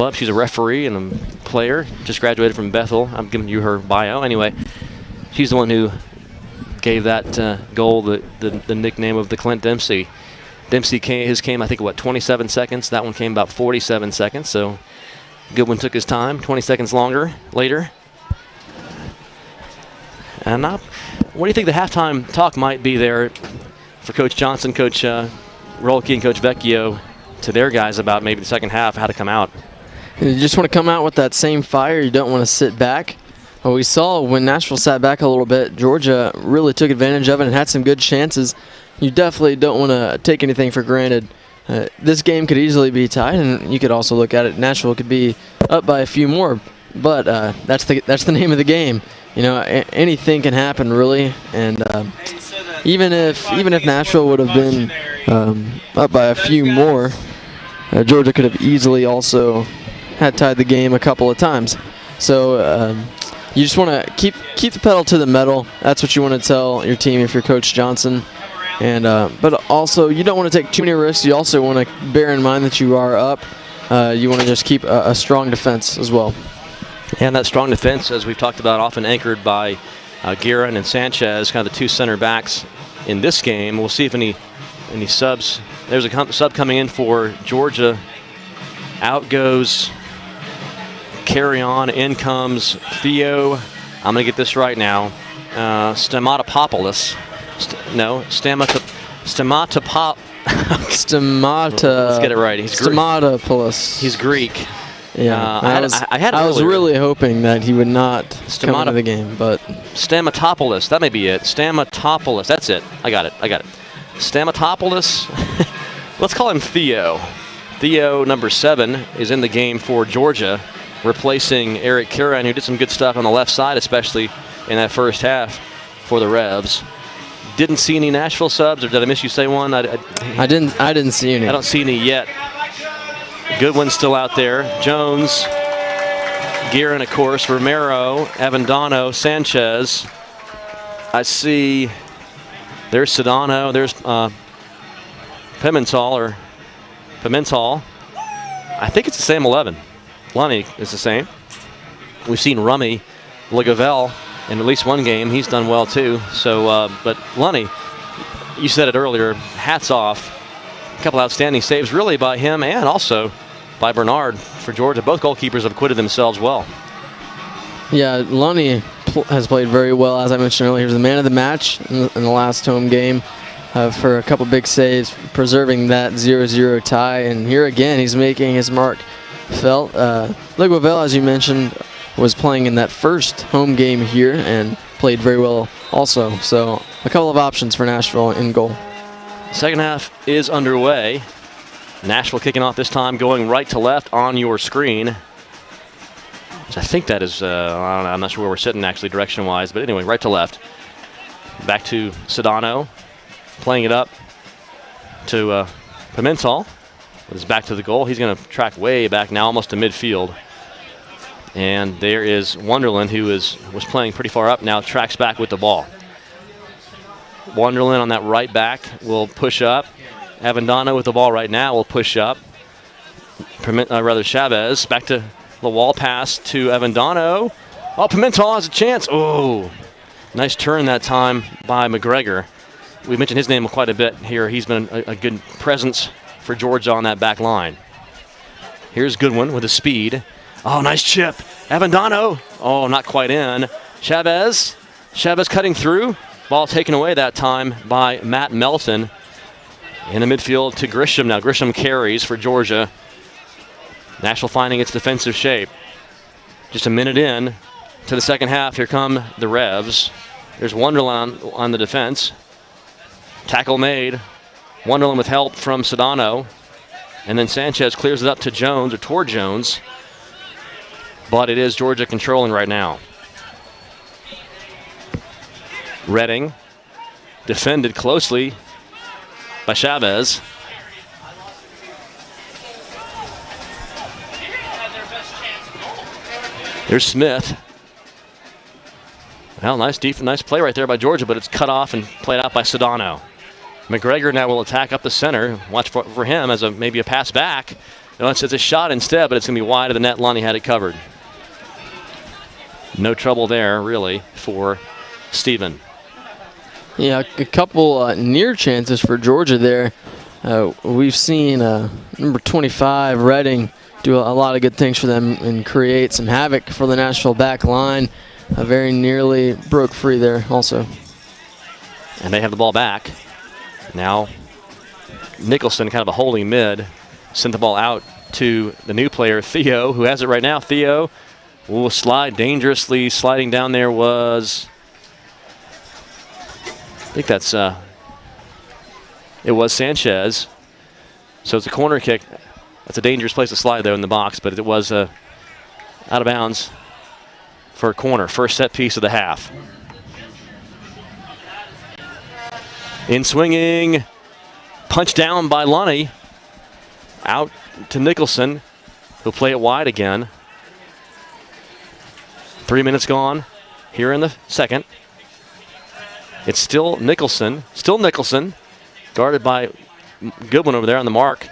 Up. She's a referee and a player. Just graduated from Bethel. I'm giving you her bio. Anyway, she's the one who gave that goal the nickname of the Clint Dempsey. Dempsey came, I think, 27 seconds. That one came about 47 seconds. So Goodwin took his time, 20 seconds later. And now, what do you think the halftime talk might be there for Coach Johnson, Coach Rolke, and Coach Vecchio to their guys about maybe the second half, how to come out? You just want to come out with that same fire. You don't want to sit back. Well, we saw when Nashville sat back a little bit, Georgia really took advantage of it and had some good chances. You definitely don't want to take anything for granted. This game could easily be tied, and you could also look at it. Nashville could be up by a few more, but that's the name of the game. You know, anything can happen really, and even if Nashville would have been up by a few more, Georgia could have easily also had tied the game a couple of times. So you just want to keep the pedal to the metal. That's what you want to tell your team if you're Coach Johnson. And but also you don't want to take too many risks. You also want to bear in mind that you are up. You want to just keep a strong defense as well. And that strong defense, as we've talked about, often anchored by Guerin and Sanchez, kind of the two center backs in this game. We'll see if any subs. There's a sub coming in for Georgia. Out goes Carry On. In comes Theo. I'm going to get this right now. Stamatopoulos. Let's get it right. He's Stamatopoulos. He's Greek. Yeah, I was really hoping that he would not come out of the game, but Stamatopoulos. That may be it. Stamatopoulos. That's it. I got it. Stamatopoulos. Let's call him Theo. Theo, number 7, is in the game for Georgia, replacing Eric Curran, who did some good stuff on the left side, especially in that first half for the Revs. Didn't see any Nashville subs, or did I miss you say one? I didn't see any. I don't see any yet. Goodwin's still out there. Jones, Guerin, of course, Romero, Avendano, Sanchez. I see there's Sedano, there's Pimental. I think it's the same 11. Lunny is the same. We've seen Rummy Legavelle in at least one game. He's done well too. So, but Lunny, you said it earlier, hats off. A couple outstanding saves really by him and also by Bernard for Georgia. Both goalkeepers have acquitted themselves well. Yeah, Lunny has played very well. As I mentioned earlier, he was the man of the match in the last home game for a couple big saves, preserving that 0-0 tie. And here again, he's making his mark felt. Legavelle, as you mentioned, was playing in that first home game here and played very well also. So a couple of options for Nashville in goal. Second half is underway. Nashville kicking off this time, going right to left on your screen. I think that is, I don't know, I'm not sure where we're sitting actually direction-wise, but anyway, right to left. Back to Sedano, playing it up to Pimental. With his back to the goal. He's going to track way back now, almost to midfield. And there is Wonderland, who was playing pretty far up now, tracks back with the ball. Wonderland on that right back will push up. Avendano with the ball right now will push up. Chavez back to the wall pass to Avendano. Oh, Pimental has a chance. Oh, nice turn that time by McGregor. We mentioned his name quite a bit here. He's been a good presence for Georgia on that back line. Here's Goodwin with the speed. Oh, nice chip. Avendano. Oh, not quite in. Chavez cutting through. Ball taken away that time by Matt Melton. In the midfield to Grisham now. Grisham carries for Georgia. Nashville finding its defensive shape. Just a minute in to the second half. Here come the Revs. There's Wonderland on the defense. Tackle made. Wonderland with help from Sedano. And then Sanchez clears it up to Jones, or toward Jones. But it is Georgia controlling right now. Redding defended closely by Chavez. There's Smith. Well, nice play right there by Georgia, but it's cut off and played out by Sedano. McGregor now will attack up the center. Watch for him as maybe a pass back. No, it's a shot instead, but it's going to be wide of the net. Lonnie had it covered. No trouble there, really, for Stephen. Yeah, a couple near chances for Georgia there. We've seen number 25, Redding, do a lot of good things for them and create some havoc for the Nashville back line. Very nearly broke free there also. And they have the ball back. Now Nicholson, kind of a holding mid, sent the ball out to the new player, Theo, who has it right now. Theo will slide dangerously. Sliding down there was, I think that's, it was Sanchez. So it's a corner kick. That's a dangerous place to slide there in the box, but it was out of bounds for a corner. First set piece of the half. In swinging, punch down by Lunny. Out to Nicholson, who'll play it wide again. 3 minutes gone here in the second. It's still Nicholson, guarded by Goodwin over there on the mark.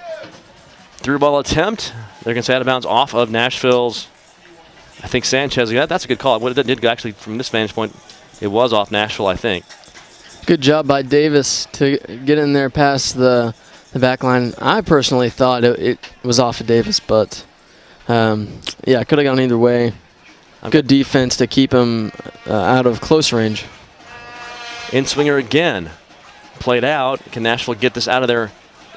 Through ball attempt. They're going to say out of bounds off of Nashville's, I think, Sanchez. Yeah, that's a good call. What it did actually, from this vantage point, it was off Nashville, I think. Good job by Davis to get in there past the back line. I personally thought it was off of Davis, but yeah, could have gone either way. Good defense to keep him out of close range. In swinger again. Played out. Can Nashville get this out of their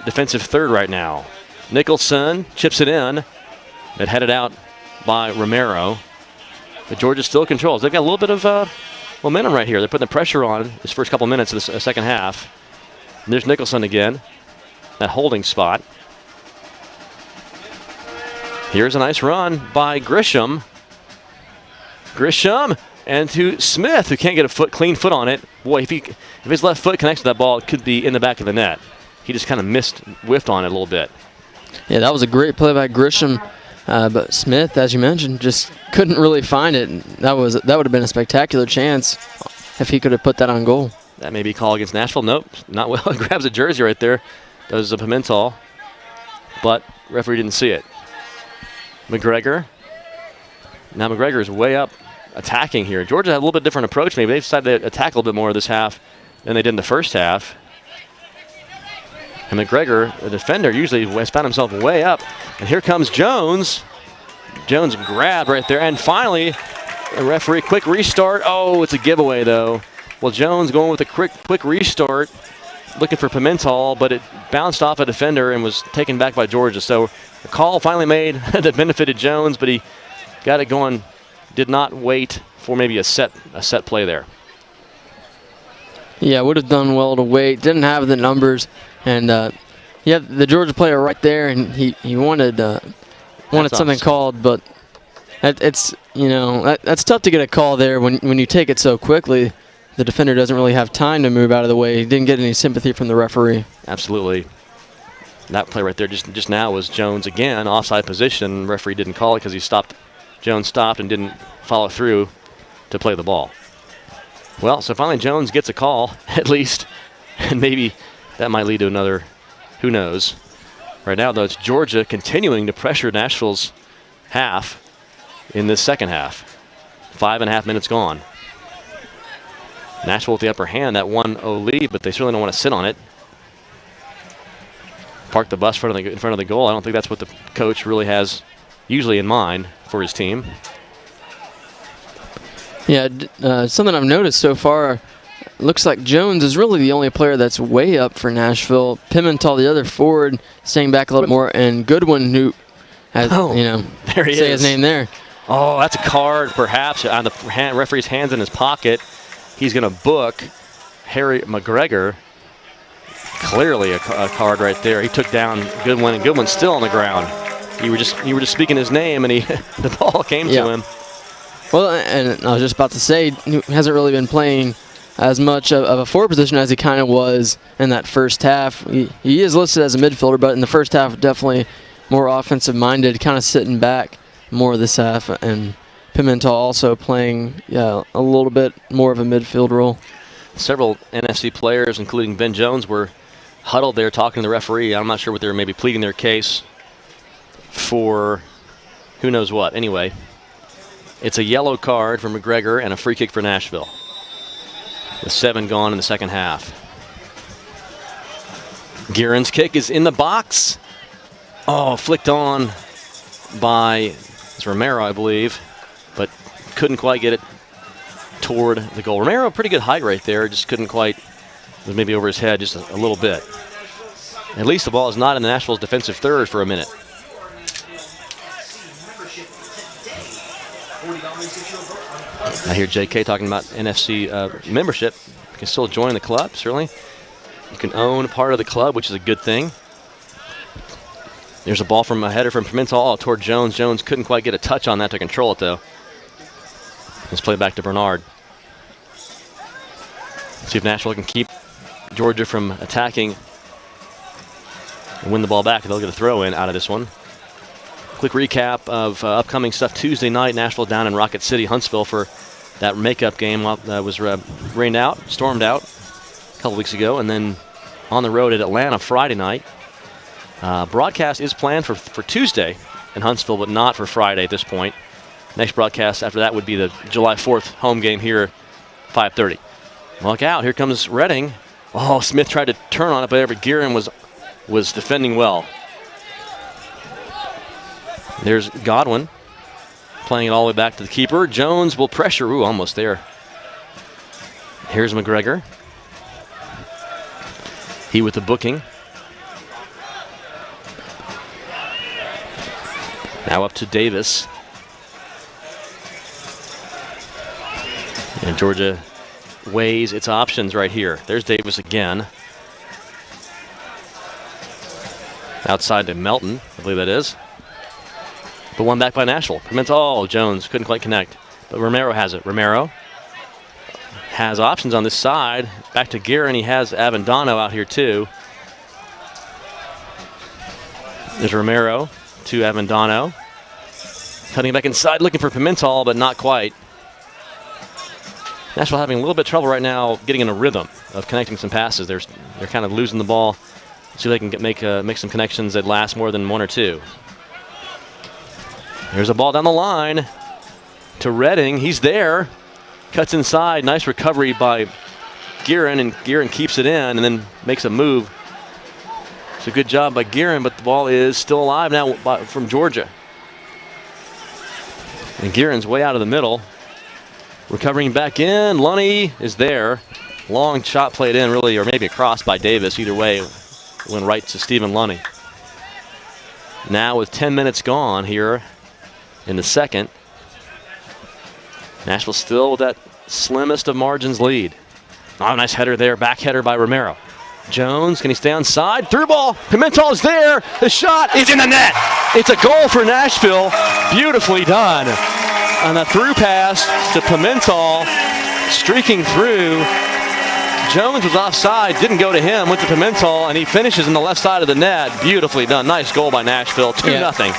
defensive third right now? Nicholson chips it in. It headed out by Romero. But Georgia still controls. They've got a little bit of momentum right here. They're putting the pressure on this first couple minutes of the second half. And there's Nicholson again. That holding spot. Here's a nice run by Grisham. Grisham and to Smith, who can't get a clean foot on it. Boy, if his left foot connects to that ball, it could be in the back of the net. He just kind of whiffed on it a little bit. Yeah, that was a great play by Grisham. But Smith, as you mentioned, just couldn't really find it. That would have been a spectacular chance if he could have put that on goal. That may be a call against Nashville. Nope, not well. Grabs a jersey right there. Does a Pimentel, but referee didn't see it. McGregor. Now McGregor is way up attacking here. Georgia had a little bit different approach. Maybe they've decided to attack a little bit more this half than they did in the first half. And McGregor, the defender, usually has found himself way up. And here comes Jones. Jones grabbed right there. And finally, a referee, quick restart. Oh, it's a giveaway, though. Well, Jones going with a quick restart, looking for Pimentel, but it bounced off a defender and was taken back by Georgia. So a call finally made that benefited Jones, but he got it going. Did not wait for maybe a set play there. Yeah, would have done well to wait. Didn't have the numbers. And yeah, the Georgia player right there, and he wanted something called, but it's that's tough to get a call there when you take it so quickly. The defender doesn't really have time to move out of the way. He didn't get any sympathy from the referee. Absolutely. That play right there just now was Jones again, offside position. Referee didn't call it because Jones stopped and didn't follow through to play the ball. Well, so finally Jones gets a call, at least, and maybe that might lead to another, who knows. Right now, though, it's Georgia continuing to pressure Nashville's half in this second half. 5.5 minutes gone. Nashville with the upper hand, that 1-0 lead, but they certainly don't want to sit on it. Park the bus in front of the goal. I don't think that's what the coach really has usually in mind for his team. Yeah, something I've noticed so far, looks like Jones is really the only player that's way up for Nashville. Pimentel, the other forward, staying back a little more, and Goodwin, who has, there he say is. His name there. Oh, that's a card, perhaps, on the referee's hands in his pocket. He's going to book Harry McGregor. Clearly a card right there. He took down Goodwin, and Goodwin's still on the ground. You were just speaking his name, and the ball came to him. Well, and I was just about to say, he hasn't really been playing as much of a forward position as he kind of was in that first half. He is listed as a midfielder, but in the first half, definitely more offensive-minded, kind of sitting back more this half, and Pimentel also playing a little bit more of a midfield role. Several NFC players, including Ben Jones, were huddled there talking to the referee. I'm not sure what they were maybe pleading their case. for who knows what. Anyway, it's a yellow card for McGregor and a free kick for Nashville, with 7 gone in the second half. Guerin's kick is in the box. Oh, flicked on by Romero, I believe, but couldn't quite get it toward the goal. Romero, pretty good height right there, just couldn't quite, was maybe over his head just a little bit. At least the ball is not in the Nashville's defensive third for a minute. I hear JK talking about NFC membership. You can still join the club, certainly. You can own part of the club, which is a good thing. There's a ball from a header from Pimentel toward Jones. Jones couldn't quite get a touch on that to control it, though. Let's play back to Bernard. See if Nashville can keep Georgia from attacking and win the ball back. They'll get a throw in out of this one. Quick recap of upcoming stuff. Tuesday night, Nashville down in Rocket City, Huntsville for that makeup game that was stormed out a couple weeks ago. And then on the road at Atlanta Friday night. Broadcast is planned for Tuesday in Huntsville, but not for Friday at this point. Next broadcast after that would be the July 4th home game here, 5:30. Look out, here comes Reading. Oh, Smith tried to turn on it, but Guerin was defending well. There's Godwin playing it all the way back to the keeper. Jones will pressure. Ooh, almost there. Here's McGregor. He with the booking. Now up to Davis. And Georgia weighs its options right here. There's Davis again. Outside to Melton, I believe that is. But one back by Nashville. Pimentel, Jones couldn't quite connect. But Romero has it. Romero has options on this side. Back to Guerin. He has Avendano out here too. There's Romero to Avendano. Cutting back inside, looking for Pimentel, but not quite. Nashville having a little bit of trouble right now getting in a rhythm of connecting some passes. They're kind of losing the ball. See if they can make some connections that last more than one or two. There's a ball down the line to Reading. He's there. Cuts inside. Nice recovery by Guerin, and Guerin keeps it in and then makes a move. It's a good job by Guerin, but the ball is still alive now from Georgia. And Guerin's way out of the middle. Recovering back in. Lunny is there. Long shot played in, really, or maybe a cross by Davis. Either way, went right to Stephen Lunny. Now with 10 minutes gone here in the second, Nashville still with that slimmest of margins lead. Oh, nice header there. Back header by Romero. Jones, can he stay on side? Through ball. Pimentel is there. The shot is in the net. It's a goal for Nashville. Beautifully done. On a through pass to Pimentel, streaking through. Jones was offside, didn't go to him, went to Pimentel, and he finishes in the left side of the net. Beautifully done. Nice goal by Nashville. 2-0.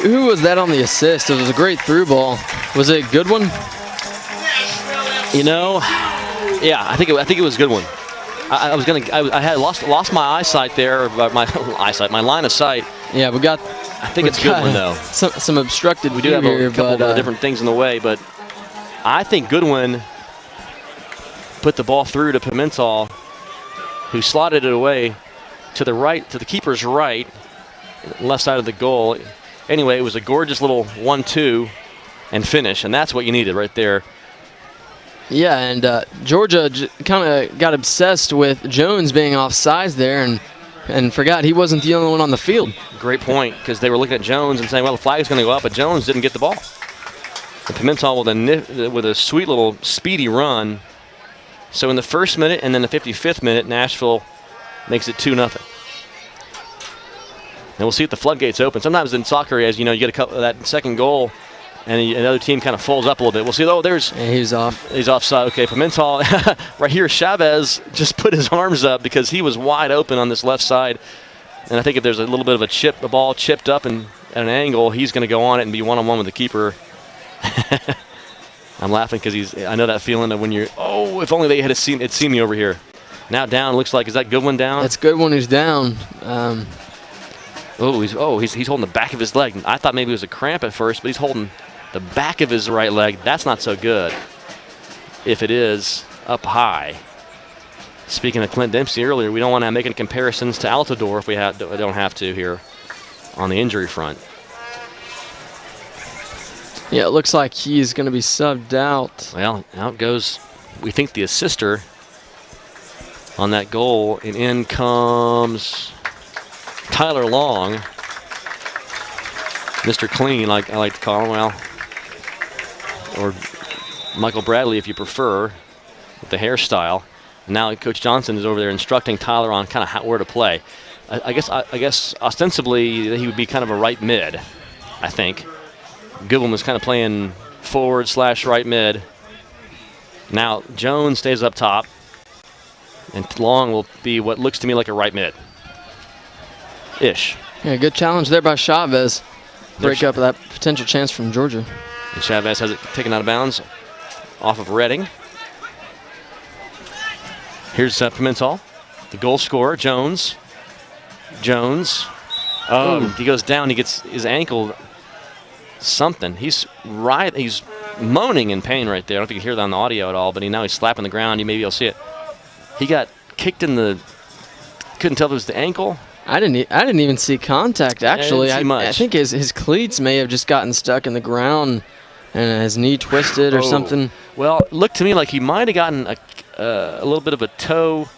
Who was that on the assist? It was a great through ball. Was it a good one? You know, yeah, I think it was a good one. I had lost my eyesight there, my line of sight. Yeah, I think it's a good one though. Some obstructed. We do have a couple of different things in the way, but I think Goodwin put the ball through to Pimentel, who slotted it away to the right, to the keeper's right, left side of the goal. Anyway, it was a gorgeous little 1-2 and finish, and that's what you needed right there. Yeah, and Georgia kind of got obsessed with Jones being offsides there and forgot he wasn't the only one on the field. Great point, because they were looking at Jones and saying, well, the flag's going to go up, but Jones didn't get the ball. And Pimentel with a sweet little speedy run. So in the first minute and then the 55th minute, Nashville makes it 2-0. And we'll see if the floodgates open. Sometimes in soccer, as you know, you get that second goal, and another team kind of folds up a little bit. We'll see. Oh, there's. Yeah, he's off. He's offside. Okay, Pimentel right here. Chavez just put his arms up because he was wide open on this left side. And I think if there's a little bit of a ball chipped up and at an angle, he's going to go on it and be one-on-one with the keeper. I'm laughing because I know that feeling of when you're, oh, if only they had seen me over here. Now down, looks like, is that Goodwin down? That's Goodwin who's down. He's holding the back of his leg. I thought maybe it was a cramp at first, but he's holding the back of his right leg. That's not so good if it is up high. Speaking of Clint Dempsey earlier, we don't want to make any comparisons to Altidore if we don't have to here on the injury front. Yeah, it looks like he's going to be subbed out. Well, out goes, we think, the assister on that goal, and in comes Tyler Long, Mr. Clean, like I like to call him, well, or Michael Bradley if you prefer, with the hairstyle. And now Coach Johnson is over there instructing Tyler on kind of where to play. I guess ostensibly he would be kind of a right mid, I think. Goodwin was kind of playing forward/right mid. Now Jones stays up top, and Long will be what looks to me like a right mid-ish. Yeah, good challenge there by Chavez. Break up that potential chance from Georgia. And Chavez has it taken out of bounds off of Redding. Here's Pimentel, the goal scorer, Jones. He goes down. He gets his ankle something. He's moaning in pain right there. I don't know if you can hear that on the audio at all, but now he's slapping the ground. Maybe you'll see it. He got kicked in the. Couldn't tell if it was the ankle. I didn't even see contact. Actually, I think his cleats may have just gotten stuck in the ground, and his knee twisted or something. Well, it looked to me like he might have gotten a little bit of a toe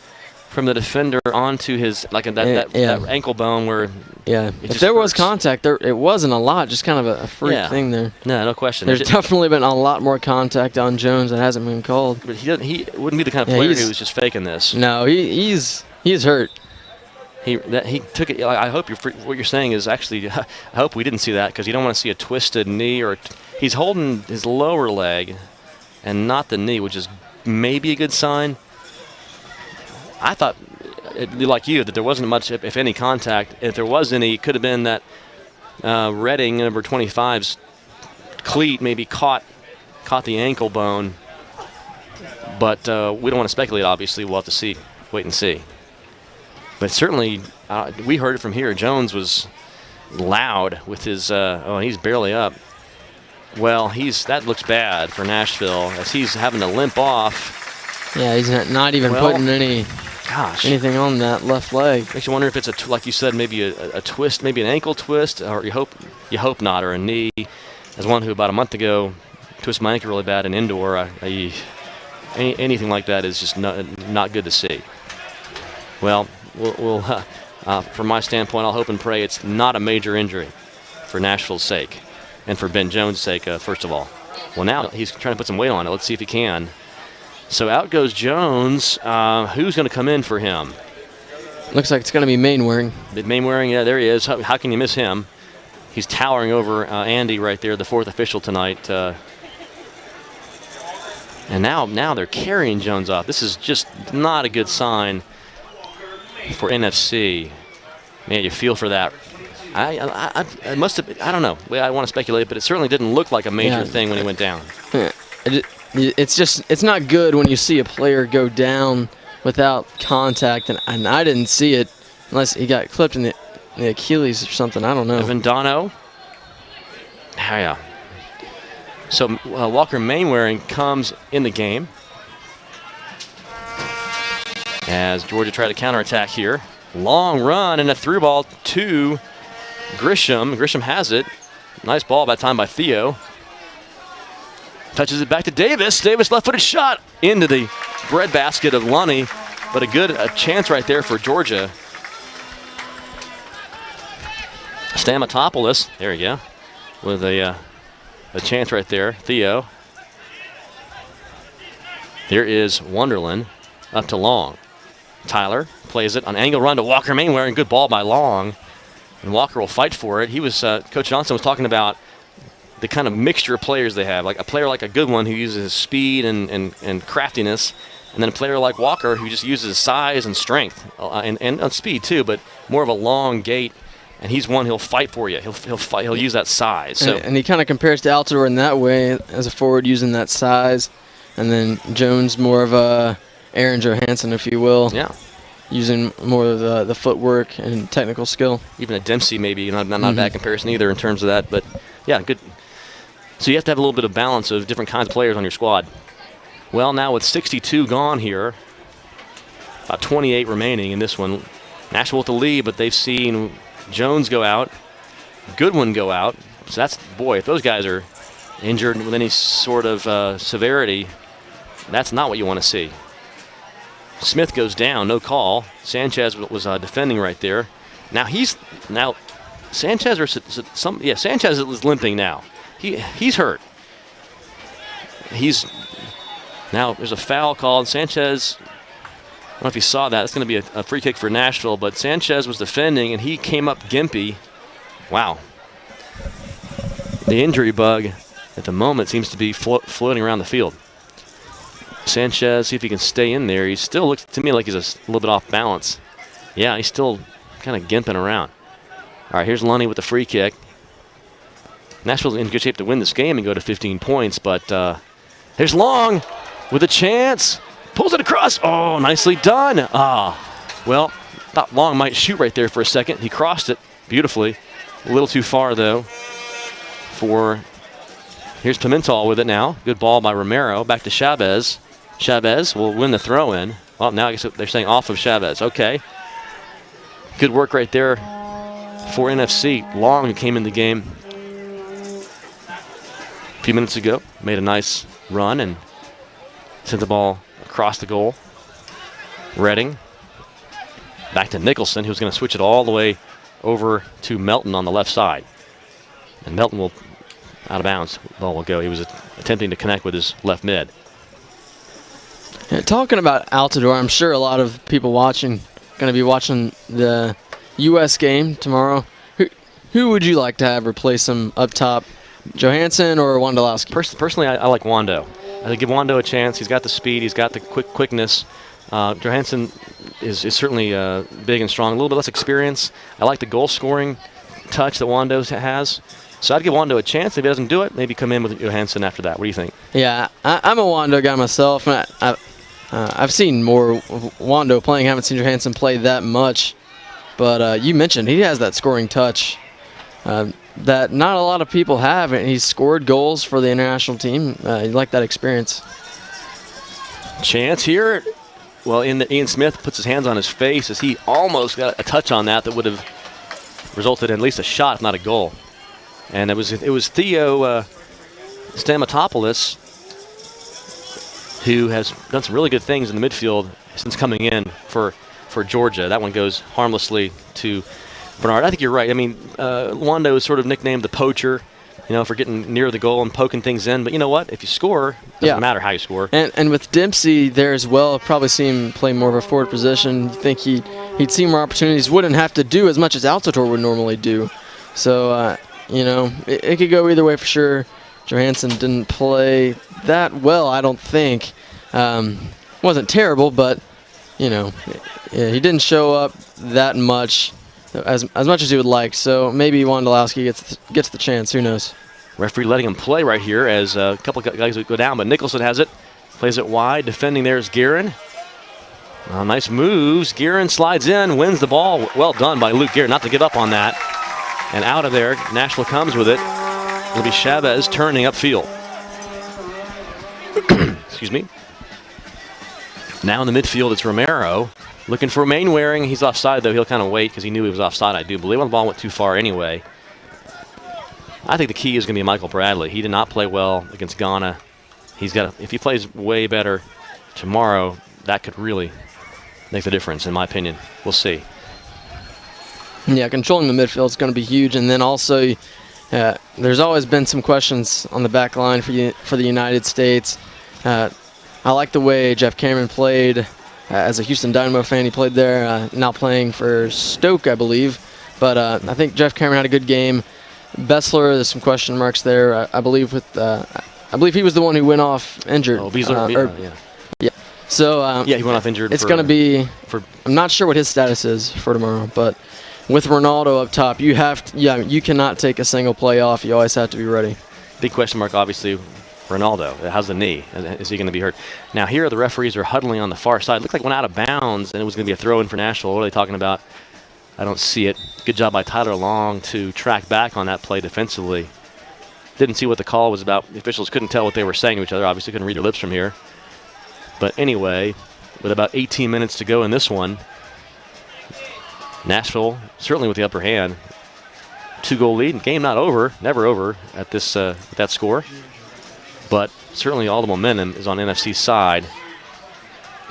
from the defender onto his that ankle bone where. Yeah, if there was contact, it wasn't a lot, just kind of a freak thing there. No question. There's definitely been a lot more contact on Jones that hasn't been called. But he wouldn't be the kind of player who was just faking this. No, he's hurt. He took it. I hope what you're saying is actually. I hope we didn't see that, because you don't want to see a twisted knee he's holding his lower leg, and not the knee, which is maybe a good sign. I thought, like you, that there wasn't much, if any, contact. If there was any, it could have been that Redding, number 25's cleat, maybe caught the ankle bone. But we don't want to speculate, obviously. We'll have to wait and see. But certainly, we heard it from here. Jones was loud with his, he's barely up. Well, that looks bad for Nashville, as he's having to limp off. Yeah, he's not even putting anything on that left leg. Makes you wonder if it's like you said, maybe a twist, maybe an ankle twist, or you hope not, or a knee. As one who about a month ago twisted my ankle really bad in indoor, anything like that is just not good to see. Well, from my standpoint, I'll hope and pray it's not a major injury for Nashville's sake and for Ben Jones' sake, first of all. Well, now he's trying to put some weight on it. Let's see if he can. So out goes Jones. Who's going to come in for him? Looks like it's going to be Mainwaring. Mainwaring, yeah, there he is. How can you miss him? He's towering over Andy right there, the fourth official tonight. And now they're carrying Jones off. This is just not a good sign for NFC. Man, you feel for that. I must have. I don't know. I want to speculate, but it certainly didn't look like a major thing when he went down. It's not good when you see a player go down without contact, and I didn't see it unless he got clipped in the Achilles or something. I don't know. Vendano. Yeah. So Walker Mainwaring comes in the game as Georgia tried to counterattack here. Long run and a through ball to Grisham. Grisham has it. Nice ball that time by Theo. Touches it back to Davis. Davis left-footed shot into the breadbasket of Lunny, but a chance right there for Georgia. Stamatopoulos, there you go, with a chance right there. Theo. Here is Wonderland up to Long. Tyler plays it on angle run to Walker Mainwaring. Good ball by Long. And Walker will fight for it. He was Coach Johnson was talking about the kind of mixture of players they have. Like a player like a good one who uses speed and craftiness, and then a player like Walker who just uses size and strength and speed too, but more of a long gait. And he's one, he'll fight for you. He'll fight. He'll use that size. So and he kind of compares to Altidore in that way, as a forward using that size, and then Jones more of a Aaron Johansson, if you will. Yeah. using more of the footwork and technical skill. Even a Dempsey maybe, not a bad comparison either in terms of that. But, yeah, good. So you have to have a little bit of balance of different kinds of players on your squad. Well, now with 62 gone here, about 28 remaining in this one, Nashville with the lead, but they've seen Jones go out, Goodwin go out. So that's, boy, if those guys are injured with any sort of severity, that's not what you want to see. Smith goes down, no call. Sanchez was defending right there. Now Sanchez Sanchez is limping now. He's hurt. Now there's a foul called. Sanchez, I don't know if you saw that. It's going to be a free kick for Nashville, but Sanchez was defending and he came up gimpy. Wow. The injury bug at the moment seems to be floating around the field. Sanchez, see if he can stay in there. He still looks to me like he's a little bit off balance. Yeah, he's still kind of gimping around. All right, here's Lunny with the free kick. Nashville's in good shape to win this game and go to 15 points, but there's Long with a chance. Pulls it across. Oh, nicely done. Well, thought Long might shoot right there for a second. He crossed it beautifully. A little too far, though, here's Pimentel with it now. Good ball by Romero. Back to Chavez. Chavez will win the throw-in. Well, now I guess they're saying off of Chavez. Okay. Good work right there for NFC. Long, who came in the game a few minutes ago, made a nice run and sent the ball across the goal. Redding. Back to Nicholson, who's going to switch it all the way over to Melton on the left side. And Melton will, out of bounds, the ball will go. He was attempting to connect with his left mid. Yeah, talking about Altidore, I'm sure a lot of people going to be watching the U.S. game tomorrow. Who would you like to have replace him up top, Johansson or Wondolowski? Personally, I like Wando. I give Wando a chance. He's got the speed. He's got the quickness. Johansson is certainly big and strong. A little bit less experience. I like the goal-scoring touch that Wando has. So I'd give Wando a chance. If he doesn't do it, maybe come in with Johansson after that. What do you think? Yeah, I'm a Wando guy myself. And I've seen more Wando playing. I haven't seen Johansson play that much. But you mentioned he has that scoring touch that not a lot of people have. And he's scored goals for the international team. You like that experience. Chance here. Well, Ian Smith puts his hands on his face as he almost got a touch on that would have resulted in at least a shot, if not a goal. And it was Theo Stamatopoulos who has done some really good things in the midfield since coming in for Georgia. That one goes harmlessly to Bernard. I think you're right. I mean, Wando is sort of nicknamed the poacher, for getting near the goal and poking things in. But you know what? If you score, it doesn't matter how you score. And with Dempsey there as well, probably see him play more of a forward position. You think he'd see more opportunities. Wouldn't have to do as much as Altidore would normally do. So, it could go either way for sure. Johansson didn't play that well, I don't think. Wasn't terrible, but, he didn't show up that much, as much as he would like. So maybe Wondolowski gets the chance. Who knows? Referee letting him play right here as a couple of guys would go down, but Nicholson has it. Plays it wide. Defending there is Guerin. Nice moves. Guerin slides in, wins the ball. Well done by Luke Guerin, not to give up on that. And out of there, Nashville comes with it. It'll be Chavez turning upfield. Excuse me. Now in the midfield, it's Romero. Looking for Mainwaring. He's offside, though. He'll kind of wait because he knew he was offside, I do believe. The ball went too far anyway. I think the key is going to be Michael Bradley. He did not play well against Ghana. If he plays way better tomorrow, that could really make the difference, in my opinion. We'll see. Yeah, controlling the midfield is going to be huge. And then also, there's always been some questions on the back line for the United States. I like the way Jeff Cameron played. As a Houston Dynamo fan, he played there, now playing for Stoke, I believe. But I think Jeff Cameron had a good game. Bessler, there's some question marks there. I believe he was the one who went off injured. Oh, Beasler, yeah. Yeah. So he went off injured. It's going to be. I'm not sure what his status is for tomorrow, but with Ronaldo up top, you cannot take a single play off. You always have to be ready. Big question mark, obviously, Ronaldo. How's the knee? Is he going to be hurt? Now here the referees are huddling on the far side. Looked like it went out of bounds, and it was going to be a throw-in for Nashville. What are they talking about? I don't see it. Good job by Tyler Long to track back on that play defensively. Didn't see what the call was about. The officials couldn't tell what they were saying to each other. Obviously couldn't read their lips from here. But anyway, with about 18 minutes to go in this one, Nashville certainly with the upper hand. 2-goal lead. Game not over. Never over at this that score. But certainly all the momentum is on NFC's side.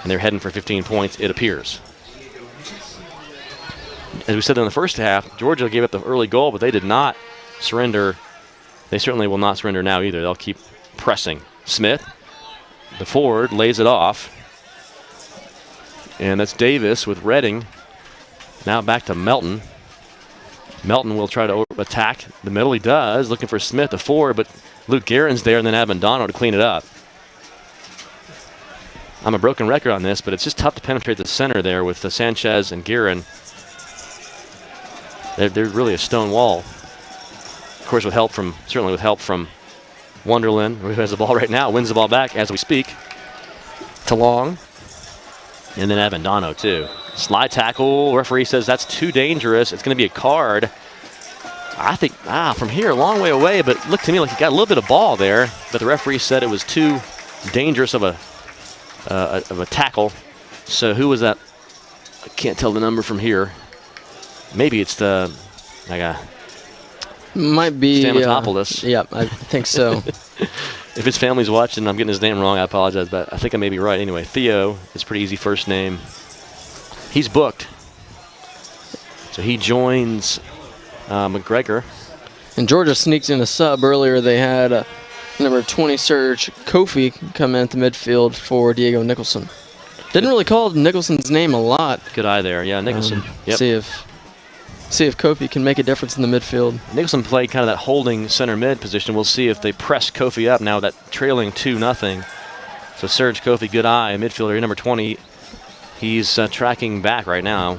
And they're heading for 15 points, it appears. As we said in the first half, Georgia gave up the early goal, but they did not surrender. They certainly will not surrender now either. They'll keep pressing. Smith, the forward, lays it off. And that's Davis with Redding. Now back to Melton. Melton will try to attack the middle. He does, looking for Smith, the forward, but Luke Guerin's there, and then Avendano to clean it up. I'm a broken record on this, but it's just tough to penetrate the center there with Sanchez and Guerin. They're really a stone wall. Of course, certainly with help from Wonderland, who has the ball right now, wins the ball back as we speak to Long. And then Avendano, too. Slide tackle. Referee says that's too dangerous. It's going to be a card. I think, from here, a long way away, but it looked to me like he got a little bit of ball there. But the referee said it was too dangerous of a tackle. So who was that? I can't tell the number from here. Maybe it's the might be Stamatopoulos. Yeah, I think so. If his family's watching, I'm getting his name wrong. I apologize, but I think I may be right. Anyway, Theo is pretty easy first name. He's booked, so he joins McGregor. And Georgia sneaked in a sub earlier. They had number 20 Serge Kofi come in at the midfield for Diego Nicholson. Didn't really call Nicholson's name a lot. Good eye there, yeah, Nicholson. Yep. See if Kofi can make a difference in the midfield. Nicholson played kind of that holding center mid position. We'll see if they press Kofi up now. That trailing 2-0. So Serge Kofi, good eye, midfielder, number 20. He's tracking back right now.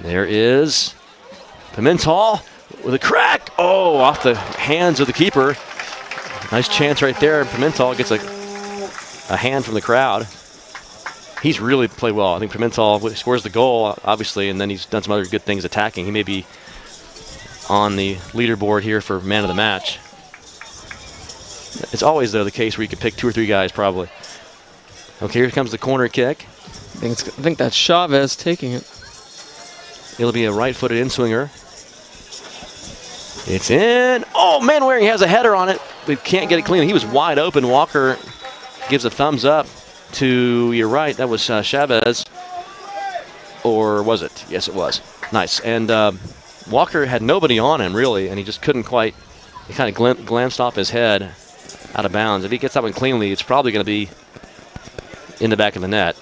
There is Pimentel with a crack. Oh, off the hands of the keeper. Nice chance right there. Pimentel gets a hand from the crowd. He's really played well. I think Pimentel scores the goal, obviously, and then he's done some other good things attacking. He may be on the leaderboard here for man of the match. It's always, though, the case where you can pick 2 or 3 guys, probably. Okay, here comes the corner kick. I think that's Chavez taking it. It'll be a right-footed in-swinger. It's in. Oh, Manwaring has a header on it, but can't get it clean. He was wide open. Walker gives a thumbs up to your right. That was Chavez. Or was it? Yes, it was. Nice. And Walker had nobody on him, really, and he just couldn't quite. He kind of glanced off his head out of bounds. If he gets that one cleanly, it's probably going to be in the back of the net.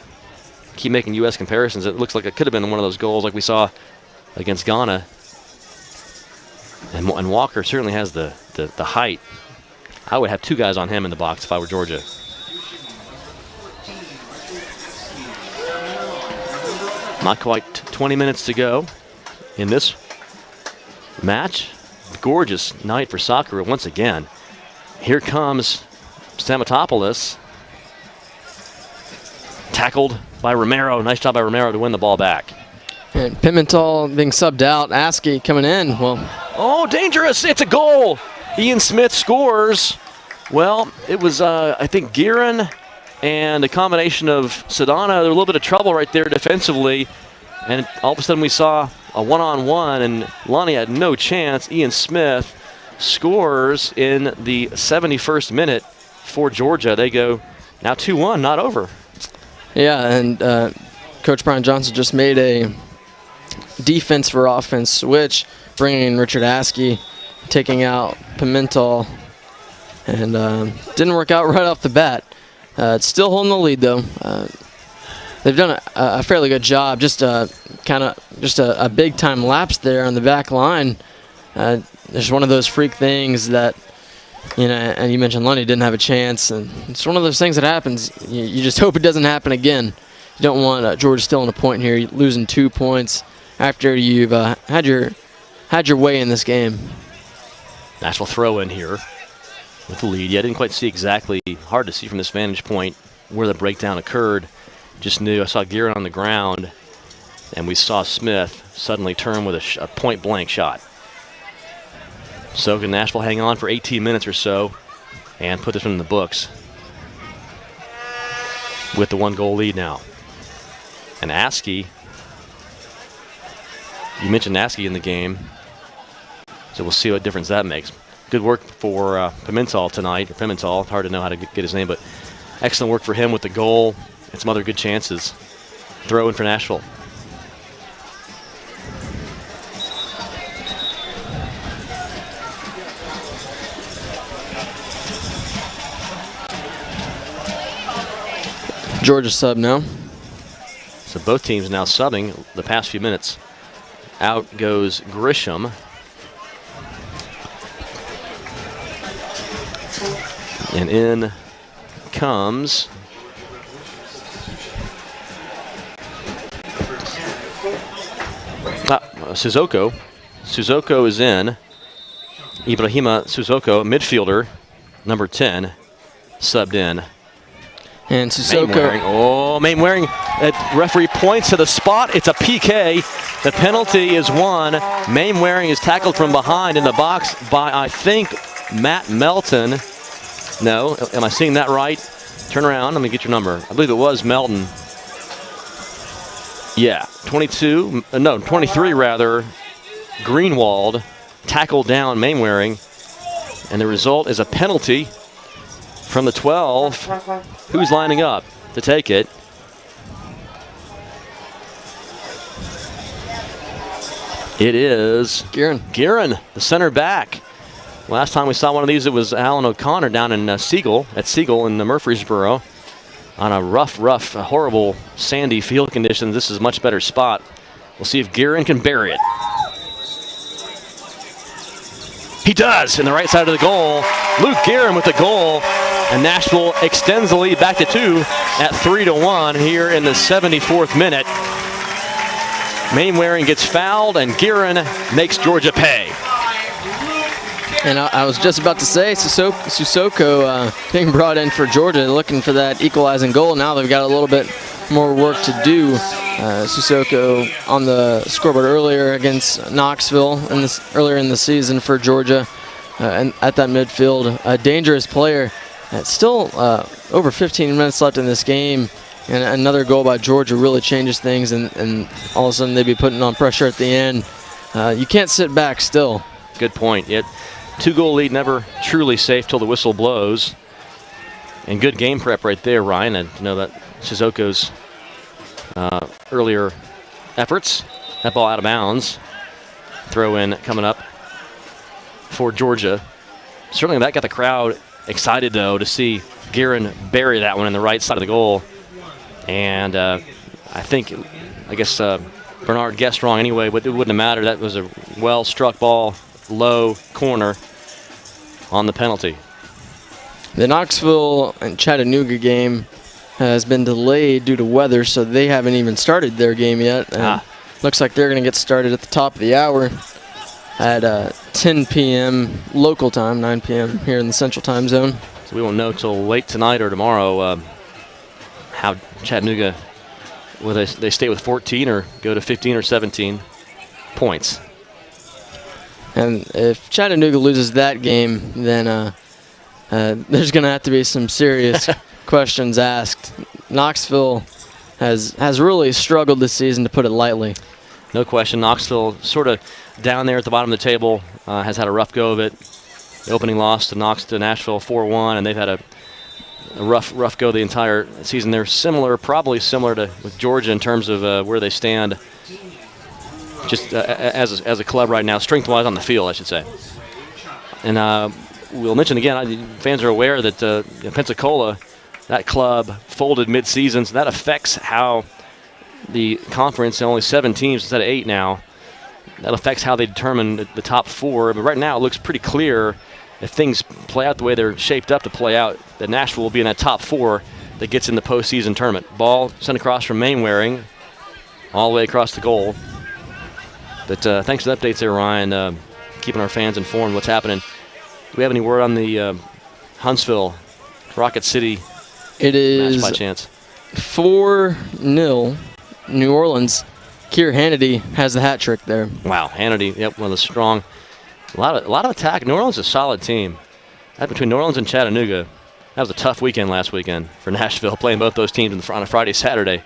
Keep making U.S. comparisons. It looks like it could have been one of those goals like we saw against Ghana. And Walker certainly has the height. I would have 2 guys on him in the box if I were Georgia. Not quite 20 minutes to go in this match. Gorgeous night for soccer once again. Here comes Stamatopoulos. Tackled by Romero. Nice job by Romero to win the ball back. And Pimentel being subbed out. Askey coming in. Well, oh, dangerous. It's a goal. Ian Smith scores. Well, it was, I think, Guerin and a combination of Sedana. There was a little bit of trouble right there defensively. And all of a sudden we saw a one-on-one, and Lonnie had no chance. Ian Smith scores in the 71st minute for Georgia. They go now 2-1, not over. Yeah, and Coach Brian Johnson just made a defense for offense switch, bringing in Richard Askey, taking out Pimentel, and didn't work out right off the bat. It's still holding the lead, though. They've done a fairly good job. Just a big-time lapse there on the back line. There's one of those freak things that, and you mentioned Lundy didn't have a chance, and it's one of those things that happens. You just hope it doesn't happen again. You don't want Georgia still on a point here, losing 2 points after you've had your way in this game. Nashville throw in here. with the lead. Yeah, I didn't quite see exactly, hard to see from this vantage point where the breakdown occurred. Just knew I saw Guerin on the ground, and we saw Smith suddenly turn with a point-blank shot. So can Nashville hang on for 18 minutes or so and put this one in the books with the 1-goal lead now. And Askey, you mentioned Askey in the game, so we'll see what difference that makes. Good work for Pimentel tonight, or Pimentel, hard to know how to get his name, but excellent work for him with the goal and some other good chances. Throw in for Nashville. Georgia sub now. So both teams now subbing the past few minutes. Out goes Grisham. And in comes Suzoko. Suzoko is in. Ibrahima Suzoko, midfielder, number 10, subbed in. And Sissoko. Mainwaring. Referee points to the spot. It's a PK. The penalty is won. Mainwaring is tackled from behind in the box by, I think, Matt Melton. No, am I seeing that right? Turn around. Let me get your number. I believe it was Melton. Yeah, 23 rather. Greenwald tackled down Mainwaring. And the result is a penalty from the 12. Who's lining up to take it? It is Guerin, the center back. Last time we saw one of these, it was Alan O'Connor down in Siegel in Murfreesboro on a rough, horrible sandy field conditions. This is a much better spot. We'll see if Guerin can bury it. He does, in the right side of the goal. Luke Guerin with the goal. And Nashville extends the lead back to 2 at 3-1 here in the 74th minute. Mainwaring gets fouled, and Guerin makes Georgia pay. And I was just about to say, Sissoko being brought in for Georgia, looking for that equalizing goal. Now they've got a little bit more work to do. Sissoko on the scoreboard earlier against Knoxville earlier in the season for Georgia, and at that midfield, a dangerous player. Still over 15 minutes left in this game, and another goal by Georgia really changes things, and all of a sudden they'd be putting on pressure at the end. You can't sit back still. Good point. 2-goal lead, never truly safe till the whistle blows. And good game prep right there, Ryan. And you know that Shizuko's earlier efforts. That ball out of bounds. Throw in coming up for Georgia. Certainly that got the crowd excited, though, to see Guerin bury that one in the right side of the goal. And I guess Bernard guessed wrong anyway, but it wouldn't have mattered. That was a well-struck ball, low corner on the penalty. The Knoxville and Chattanooga game has been delayed due to weather, so they haven't even started their game yet. And looks like they're going to get started at the top of the hour at 10 p.m. local time, 9 p.m. here in the Central Time Zone. So we won't know till late tonight or tomorrow how Chattanooga, whether they stay with 14 or go to 15 or 17 points. And if Chattanooga loses that game, then there's going to have to be some serious questions asked. Knoxville has really struggled this season, to put it lightly. No question. Knoxville sort of down there at the bottom of the table, has had a rough go of it. The opening loss to Nashville 4-1, and they've had a rough go the entire season. They're probably similar to with Georgia in terms of where they stand just as a club right now, strength-wise on the field, I should say. And we'll mention again, fans are aware that Pensacola, that club folded mid-season, so that affects how the conference, only 7 teams instead of 8 now, that affects how they determine the top 4. But right now it looks pretty clear, if things play out the way they're shaped up to play out, that Nashville will be in that top 4 that gets in the postseason tournament. Ball sent across from Mainwaring, all the way across the goal. But thanks for the updates there, Ryan. Keeping our fans informed what's happening. Do we have any word on the Huntsville, Rocket City. It is match by chance. 4-0 New Orleans. Keir Hannity has the hat trick there. Wow, Hannity, yep, one of the strong. A lot of attack. New Orleans is a solid team. Between New Orleans and Chattanooga, that was a tough weekend last weekend for Nashville, playing both those teams on a Friday, Saturday.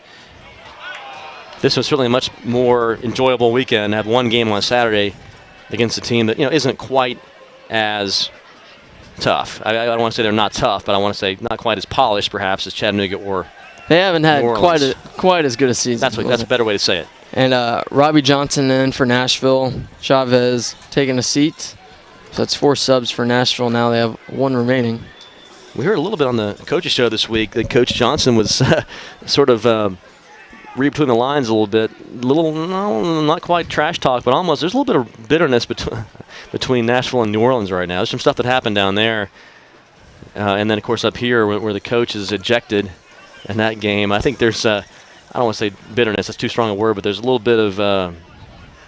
This was certainly a much more enjoyable weekend. Have one game on Saturday against a team that isn't quite as tough. I don't want to say they're not tough, but I want to say not quite as polished, perhaps, as Chattanooga or they haven't had New Orleans. quite as good a season. That's a better way to say it. And Robbie Johnson in for Nashville. Chavez taking a seat. So that's 4 subs for Nashville. Now they have 1 remaining. We heard a little bit on the coaches show this week that Coach Johnson was sort of read between the lines a little bit. Not quite trash talk, but almost. There's a little bit of bitterness between Nashville and New Orleans right now. There's some stuff that happened down there. And then, of course, up here where the coach is ejected in that game. I think there's, I don't want to say bitterness. That's too strong a word, but there's a little bit of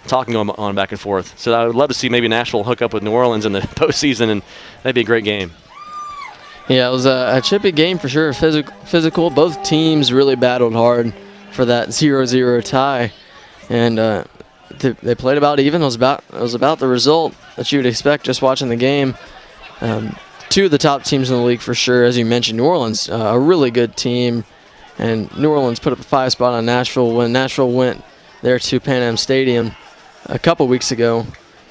talking going on back and forth. So I would love to see maybe Nashville hook up with New Orleans in the postseason, and that'd be a great game. Yeah, it was a chippy game for sure. Physical. Both teams really battled hard for that 0-0 tie, and they played about even. It was about the result that you would expect just watching the game. 2 of the top teams in the league for sure, as you mentioned. New Orleans, a really good team, and New Orleans put up a 5 spot on Nashville when Nashville went there to Pan Am Stadium a couple weeks ago.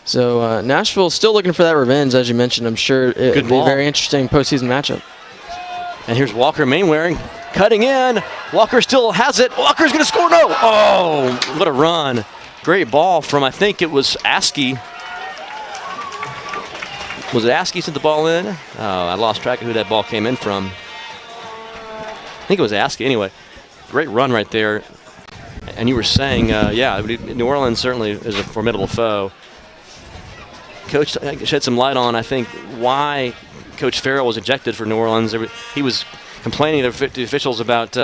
So Nashville still looking for that revenge, as you mentioned. I'm sure it'll be a very interesting postseason matchup. And here's Walker Mainwaring cutting in. Walker still has it. Walker's going to score. No. Oh, what a run. Great ball from, I think it was Askey. Was it Askey sent the ball in? Oh, I lost track of who that ball came in from. I think it was Askey. Anyway, great run right there. And you were saying, New Orleans certainly is a formidable foe. Coach shed some light on, I think, why Coach Farrell was ejected for New Orleans. He was complaining to the officials about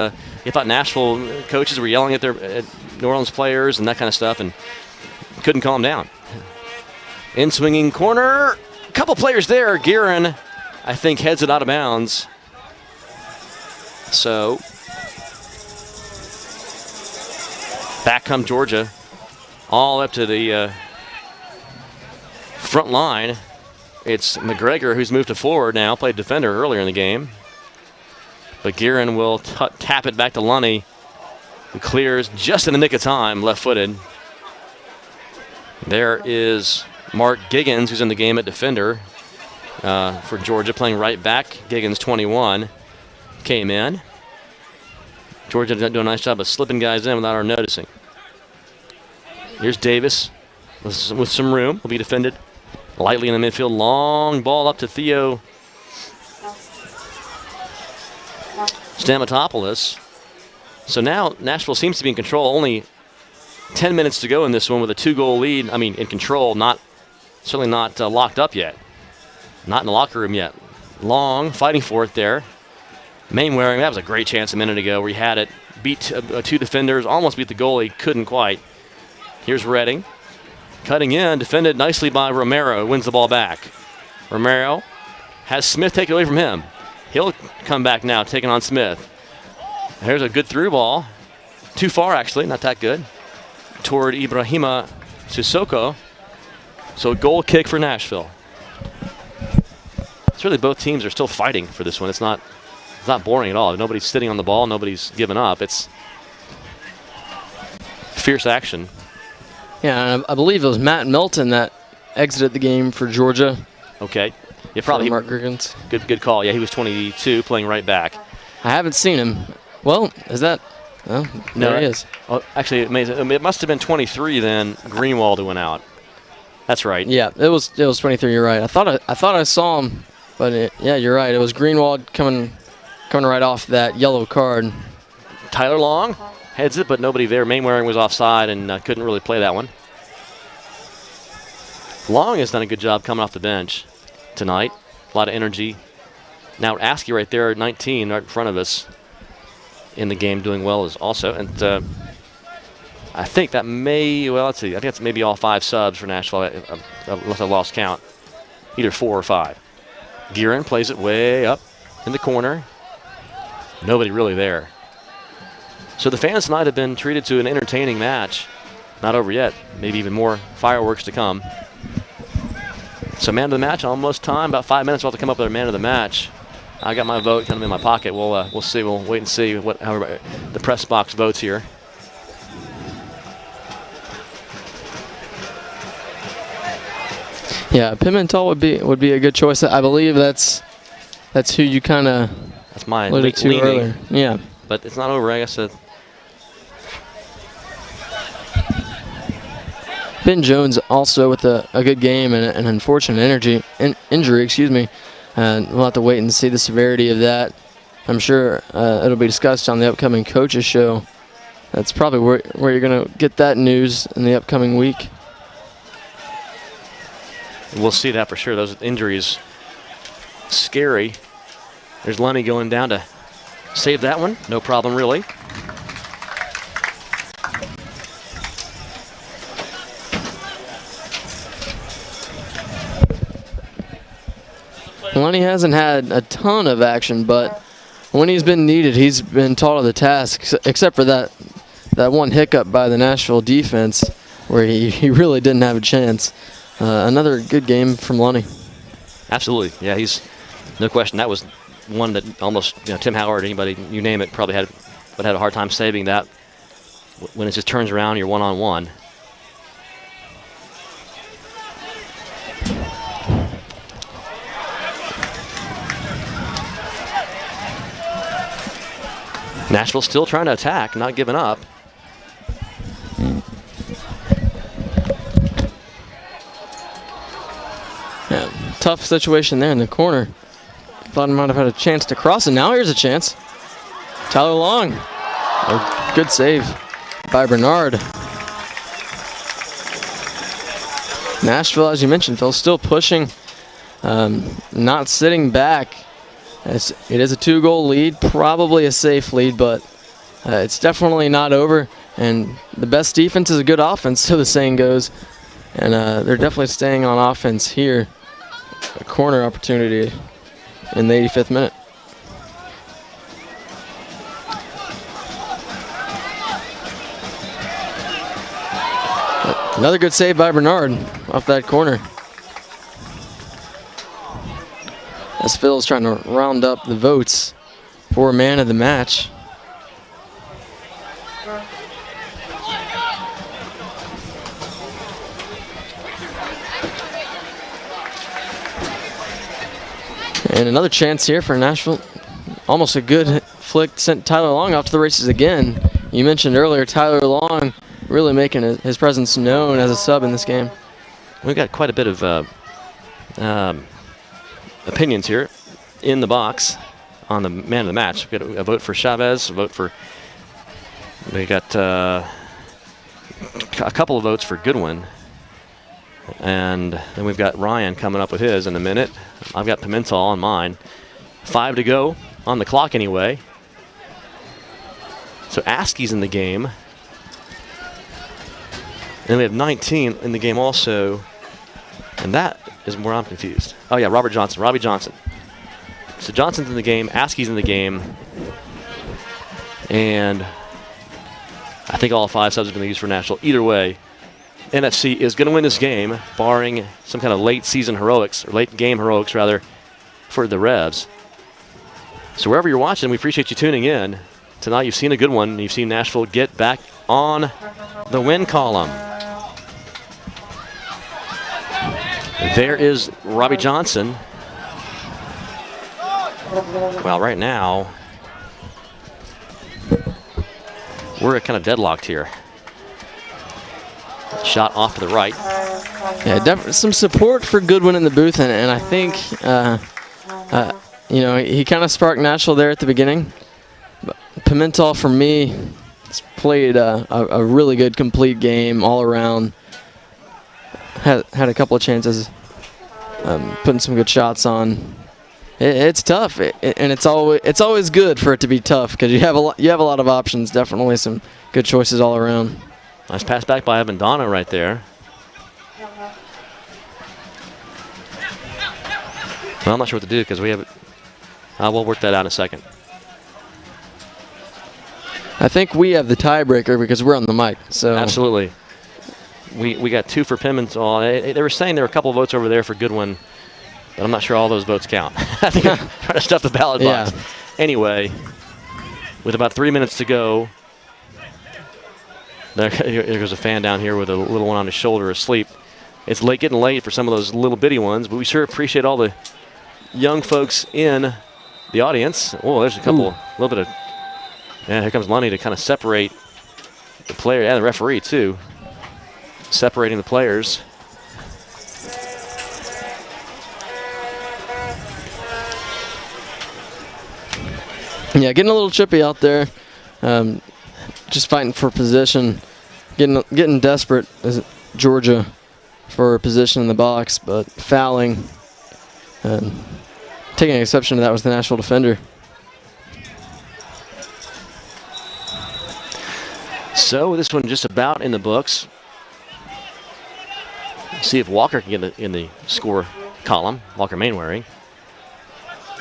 he thought Nashville coaches were yelling at New Orleans players and that kind of stuff, and couldn't calm down. In swinging corner, a couple players there. Guerin, I think, heads it out of bounds. So back come Georgia, all up to the front line. It's McGregor who's moved to forward now, played defender earlier in the game. But Guerin will tap it back to Lunny, who clears just in the nick of time, left-footed. There is Mark Giggins, who's in the game at defender for Georgia, playing right back. Giggins, 21, came in. Georgia doing a nice job of slipping guys in without our noticing. Here's Davis with some room. Will be defended lightly in the midfield. Long ball up to Theo Stamatopoulos. So now Nashville seems to be in control. Only 10 minutes to go in this one with a 2-goal lead. I mean, in control, certainly not locked up yet. Not in the locker room yet. Long, fighting for it there. Mainwaring, that was a great chance a minute ago where he had it. Beat 2 defenders, almost beat the goalie, couldn't quite. Here's Redding. Cutting in, defended nicely by Romero, wins the ball back. Romero has Smith take it away from him. He'll come back now, taking on Smith. Here's a good through ball. Too far, actually, not that good. Toward Ibrahima Sissoko. So a goal kick for Nashville. It's really both teams are still fighting for this one. It's not boring at all. Nobody's sitting on the ball. Nobody's giving up. It's fierce action. Yeah, I believe it was Matt Milton that exited the game for Georgia. Okay. Yeah, probably. Mark Giggins. Good call. Yeah, he was 22, playing right back. I haven't seen him. Well, is that? Well, there he is. Oh, actually, it must have been 23 then. Greenwald who went out. That's right. Yeah, it was 23. You're right. I thought I saw him, but yeah, you're right. It was Greenwald coming right off that yellow card. Tyler Long heads it, but nobody there. Mainwaring was offside and couldn't really play that one. Long has done a good job coming off the bench tonight. A lot of energy. Now Askey right there at 19, right in front of us in the game, doing well as also. And I think that let's see. I think that's maybe all 5 subs for Nashville, unless I lost count. Either 4 or 5. Gearin plays it way up in the corner. Nobody really there. So the fans tonight have been treated to an entertaining match. Not over yet. Maybe even more fireworks to come. So man of the match, almost time. About 5 minutes, we'll have to come up with our man of the match. I got my vote kind of in my pocket. We'll see. We'll wait and see how the press box votes here. Yeah, Pimentel would be a good choice. I believe that's who you kind of that's my alluded to leaning. earlier. Yeah, but it's not over. I guess. Ben Jones also with a good game and an unfortunate injury. Excuse me. And we'll have to wait and see the severity of that. I'm sure it'll be discussed on the upcoming coaches show. That's probably where you're going to get that news in the upcoming week. We'll see that for sure. Those injuries, scary. There's Lenny going down to save that one. No problem, really. Lenny hasn't had a ton of action, but when he's been needed, he's been taught of the task, except for that one hiccup by the Nashville defense where he really didn't have a chance. Another good game from Lenny. Absolutely. Yeah, he's no question. That was one that almost, Tim Howard, anybody, you name it, probably would have had a hard time saving that when it just turns around, you're one-on-one. Nashville still trying to attack, not giving up. Yeah, tough situation there in the corner. Thought he might have had a chance to cross it. Now here's a chance. Tyler Long. A good save by Bernard. Nashville, as you mentioned, Phil, still pushing, not sitting back. It is a 2-goal lead, probably a safe lead, but it's definitely not over. And the best defense is a good offense, so the saying goes. And they're definitely staying on offense here. A corner opportunity in the 85th minute. Another good save by Bernard off that corner. As Phil's trying to round up the votes for man of the match. And another chance here for Nashville. Almost a good flick, sent Tyler Long off to the races again. You mentioned earlier Tyler Long really making his presence known as a sub in this game. We've got quite a bit of opinions here in the box on the man of the match. We got a vote for Chavez, a vote for. We got a couple of votes for Goodwin, and then we've got Ryan coming up with his in a minute. I've got Pimentel on mine. 5 to go on the clock anyway. So Askey's in the game. And we have 19 in the game also. And that is where I'm confused. Oh, yeah, Robbie Johnson. So Johnson's in the game. Askey's in the game. And I think all 5 subs are going to be used for Nashville. Either way, NFC is going to win this game, barring some kind of late season heroics, or late game heroics, rather, for the Revs. So wherever you're watching, we appreciate you tuning in. Tonight you've seen a good one. You've seen Nashville get back on the win column. There is Robbie Johnson. Well, right now, we're kind of deadlocked here. Shot off to the right. Yeah, definitely some support for Goodwin in the booth, and I think, he kind of sparked Nashville there at the beginning. But Pimentel, for me, has played a really good, complete game all around. Had a couple of chances, putting some good shots on. It's tough, and it's always good for it to be tough because you have a lot of options. Definitely some good choices all around. Nice pass back by Avendano right there. Well, I'm not sure what to do because we have it. We'll work that out in a second. I think we have the tiebreaker because we're on the mic. So absolutely. We got 2 for Pimentel. They were saying there were a couple of votes over there for Goodwin, but I'm not sure all those votes count. I think I'm trying to stuff the ballot box. Yeah. Anyway, with about 3 minutes to go, there goes a fan down here with a little one on his shoulder asleep. It's getting late for some of those little bitty ones, but we sure appreciate all the young folks in the audience. Oh, there's a couple, a little bit of, yeah, here comes Lunny to kind of separate the player and the referee too. Separating the players. Yeah, getting a little chippy out there. Just fighting for position. Getting desperate as Georgia for position in the box, but fouling. Taking exception to that was the Nashville defender. So this one just about in the books. See if Walker can get in the score column. Walker Mainwaring.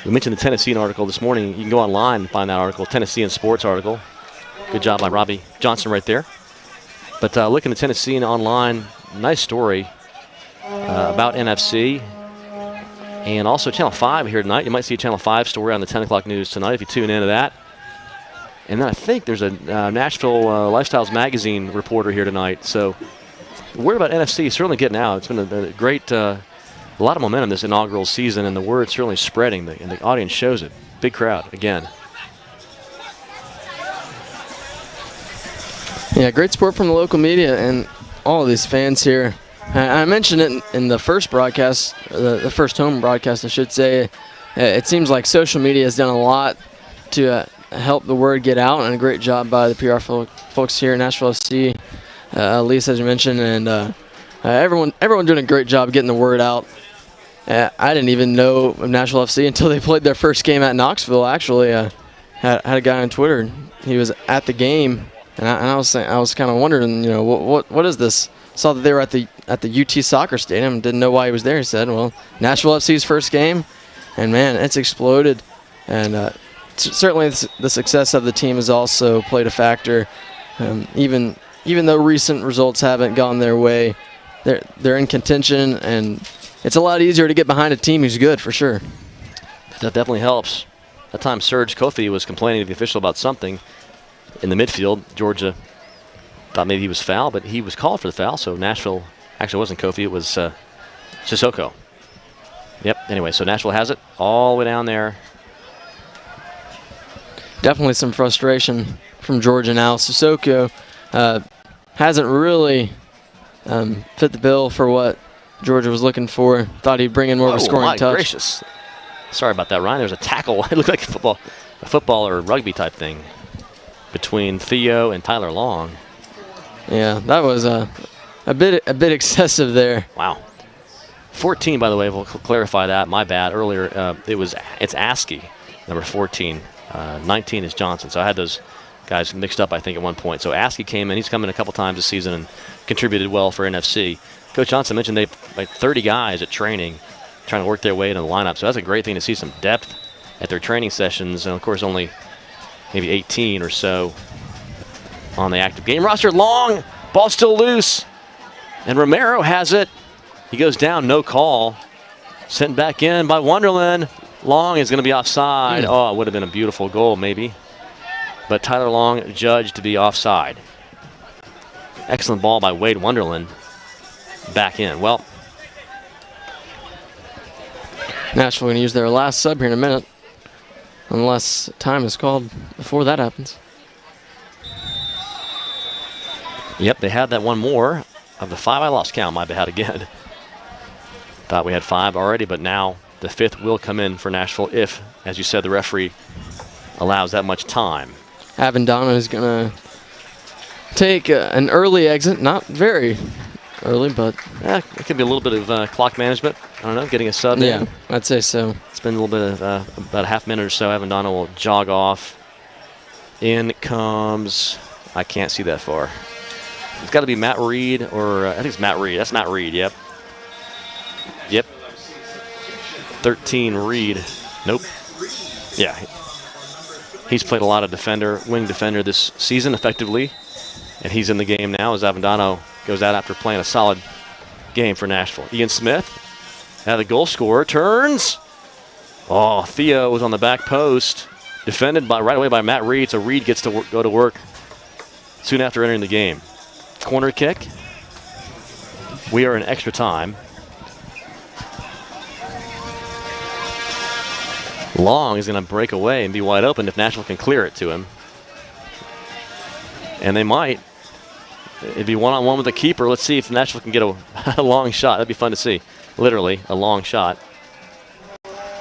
We mentioned the Tennessean article this morning. You can go online and find that article, Tennessean Sports article. Good job by Robbie Johnson right there. But looking at Tennessean online, nice story about NFC. And also Channel 5 here tonight. You might see a Channel 5 story on the 10 o'clock news tonight if you tune into that. And then I think there's a Nashville Lifestyles Magazine reporter here tonight. So the word about NFC is certainly getting out. It's been a great, a lot of momentum this inaugural season, and the word's certainly spreading, and the audience shows it. Big crowd, again. Yeah, great support from the local media and all of these fans here. I mentioned it in the first broadcast, the first home broadcast, I should say. It seems like social media has done a lot to help the word get out, and a great job by the PR folks here at Nashville FC, Lisa, as you mentioned, and everyone doing a great job getting the word out. I didn't even know of Nashville FC until they played their first game at Knoxville. Actually, had a guy on Twitter. He was at the game, and I was kind of wondering, what is this? Saw that they were at the UT soccer stadium. Didn't know why he was there. He said, "Well, Nashville FC's first game, and man, it's exploded." And certainly, the success of the team has also played a factor. Even though recent results haven't gone their way, they're in contention, and it's a lot easier to get behind a team who's good, for sure. That definitely helps. That time Serge Kofi was complaining to the official about something in the midfield. Georgia thought maybe he was fouled, but he was called for the foul, so Nashville, actually it wasn't Kofi, it was Sissoko. Yep, anyway, so Nashville has it all the way down there. Definitely some frustration from Georgia now. Sissoko hasn't really fit the bill for what Georgia was looking for. Thought he'd bring in more of a scoring touch. My gracious. Sorry about that, Ryan. There was a tackle. It looked like a football or rugby type thing between Theo and Tyler Long. Yeah, that was a bit excessive there. Wow. 14, by the way, we'll clarify that. My bad. Earlier, it's Askey, number 14. 19 is Johnson. So I had those guys mixed up, I think, at one point. So Askey came in. He's come in a couple times this season and contributed well for NFC. Coach Johnson mentioned they like 30 guys at training trying to work their way into the lineup. So that's a great thing to see some depth at their training sessions. And, of course, only maybe 18 or so on the active game roster. Long, ball still loose. And Romero has it. He goes down, no call. Sent back in by Wonderland. Long is going to be offside. Oh, it would have been a beautiful goal maybe. But Tyler Long judged to be offside. Excellent ball by Wade Wonderland. Back in. Well, Nashville going to use their last sub here in a minute, unless time is called before that happens. Yep, they had that one more. Of the 5, I lost count. My bad again. Thought we had 5 already, but now the 5th will come in for Nashville if, as you said, the referee allows that much time. Avendano is going to take an early exit, not very early, but it could be a little bit of clock management. I don't know, getting a sub in. Yeah, I'd say so. It's been a little bit of about a half minute or so. Avendano will jog off. In comes, I can't see that far. It's got to be Matt Reed, or I think it's Matt Reed. That's Matt Reed, yep. Yep. 13, Reed. Nope. Yeah. He's played a lot of wing defender this season effectively. And he's in the game now as Avendano goes out after playing a solid game for Nashville. Ian Smith, now the goal scorer, turns. Oh, Theo was on the back post. Defended right away by Matt Reed, so Reed gets to go to work soon after entering the game. Corner kick. We are in extra time. Long is going to break away and be wide open if Nashville can clear it to him. And they might. It'd be one-on-one with the keeper. Let's see if Nashville can get a long shot. That'd be fun to see. Literally, a long shot.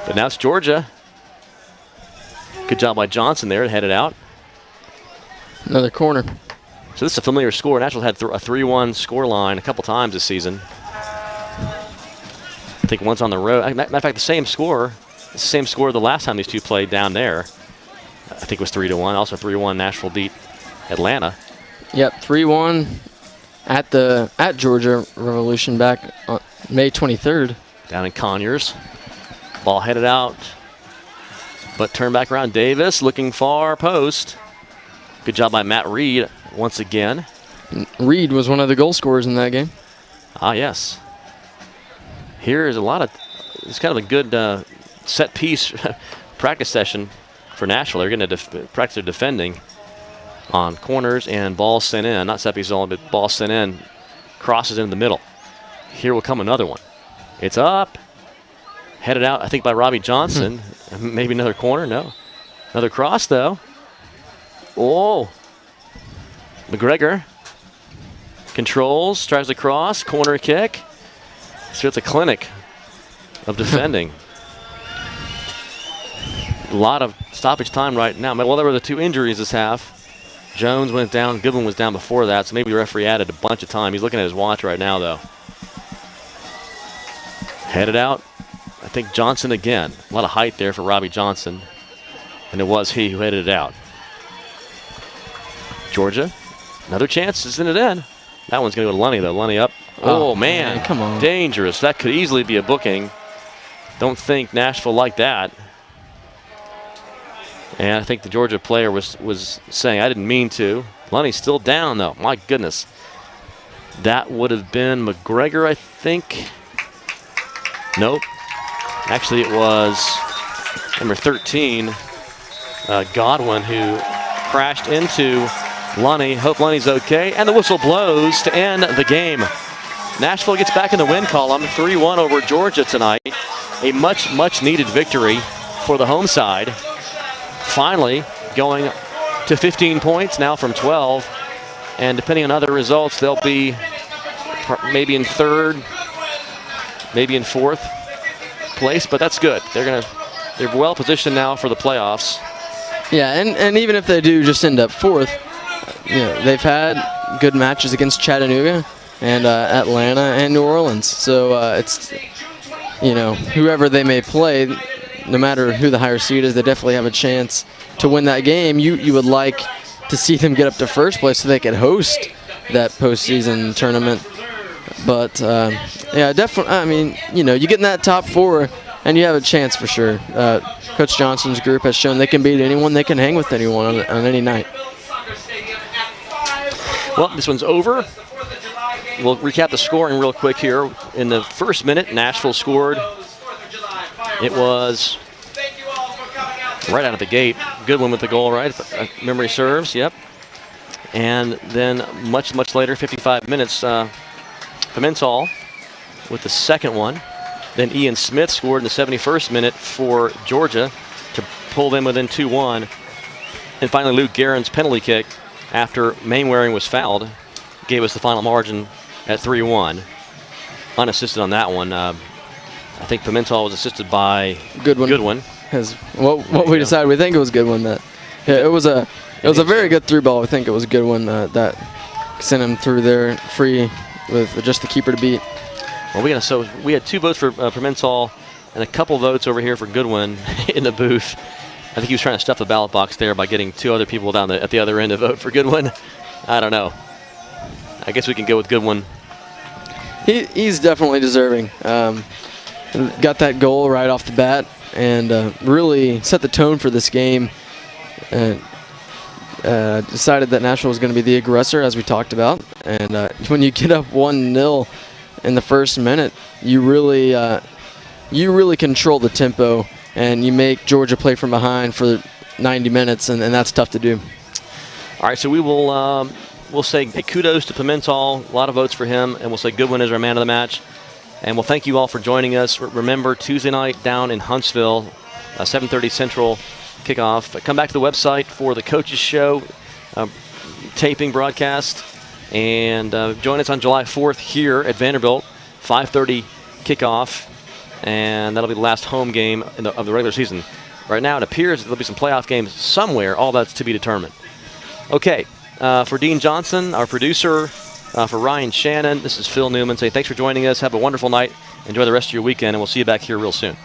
But now it's Georgia. Good job by Johnson there to head it out. Another corner. So this is a familiar score. Nashville had a 3-1 score line a couple times this season. I think once on the road. Matter of fact, the same score. It's the same score the last time these two played down there. I think it was 3-1. Also 3-1 Nashville beat Atlanta. Yep, 3-1 at Georgia Revolution back on May 23rd. Down in Conyers. Ball headed out, but turned back around. Davis looking far post. Good job by Matt Reed once again. Reed was one of the goal scorers in that game. Ah, yes. Here's it's kind of a good set piece practice session for Nashville. They're going to practice their defending on corners and balls sent in. Not set piece only, but ball sent in. Crosses in the middle. Here will come another one. It's up. Headed out, I think, by Robbie Johnson. Maybe another corner. No. Another cross, though. Oh. McGregor controls, tries to cross, corner kick. So it's a clinic of defending. A lot of stoppage time right now. Well, there were the two injuries this half. Jones went down. Goodwin was down before that, so maybe the referee added a bunch of time. He's looking at his watch right now, though. Headed out. I think Johnson again. A lot of height there for Robbie Johnson. And it was he who headed it out. Georgia. Another chance. Isn't it in? That one's going to go to Lunny, though. Lunny up. Oh, man. Come on. Dangerous. That could easily be a booking. Don't think Nashville liked that. And I think the Georgia player was saying, I didn't mean to. Lunny's still down, though. My goodness. That would have been McGregor, I think. Nope. Actually, it was number 13, Godwin, who crashed into Lunny. Hope Lunny's okay. And the whistle blows to end the game. Nashville gets back in the win column, 3-1 over Georgia tonight. A much, much needed victory for the home side. Finally going to 15 points now from 12. And depending on other results, they'll be maybe in third, maybe in fourth place, but that's good. They're well positioned now for the playoffs. Yeah, and even if they do just end up fourth, they've had good matches against Chattanooga and Atlanta and New Orleans. So it's whoever they may play, no matter who the higher seed is, they definitely have a chance to win that game. You would like to see them get up to first place so they can host that postseason tournament. But definitely. I mean, you get in that top four, and you have a chance for sure. Coach Johnson's group has shown they can beat anyone, they can hang with anyone on any night. Well, this one's over. We'll recap the scoring real quick here. In the first minute, Nashville scored. It was right out of the gate. Goodwin with the goal, right? If memory serves, yep. And then much, much later, 55 minutes, Pimentel with the second one. Then Ian Smith scored in the 71st minute for Georgia to pull them within 2-1. And finally, Luke Guerin's penalty kick after Mainwaring was fouled gave us the final margin at 3-1. Unassisted on that one. I think Pimentel was assisted by Goodwin. What we decided, we think it was Goodwin. It was a very good through ball. I think it was Goodwin that sent him through there free with just the keeper to beat. Well, we had 2 votes for Pimentel and a couple votes over here for Goodwin in the booth. I think he was trying to stuff the ballot box there by getting 2 other people down at the other end to vote for Goodwin. I don't know. I guess we can go with Goodwin. He's definitely deserving. got that goal right off the bat and really set the tone for this game. And decided that Nashville was going to be the aggressor, as we talked about. And when you get up 1-0 in the first minute, you really control the tempo, and you make Georgia play from behind for 90 minutes, and that's tough to do. All right, so we will we'll say kudos to Pimentel, a lot of votes for him, and we'll say Goodwin is our man of the match. And we'll thank you all for joining us. Remember, Tuesday night down in Huntsville, 7:30 Central kickoff. Come back to the website for the coaches show, taping broadcast, and join us on July 4th here at Vanderbilt, 5:30 kickoff, and that'll be the last home game of the regular season. Right now, it appears there'll be some playoff games somewhere. All that's to be determined. Okay, for Dean Johnson, our producer, for Ryan Shannon, this is Phil Newman saying thanks for joining us. Have a wonderful night. Enjoy the rest of your weekend, and we'll see you back here real soon.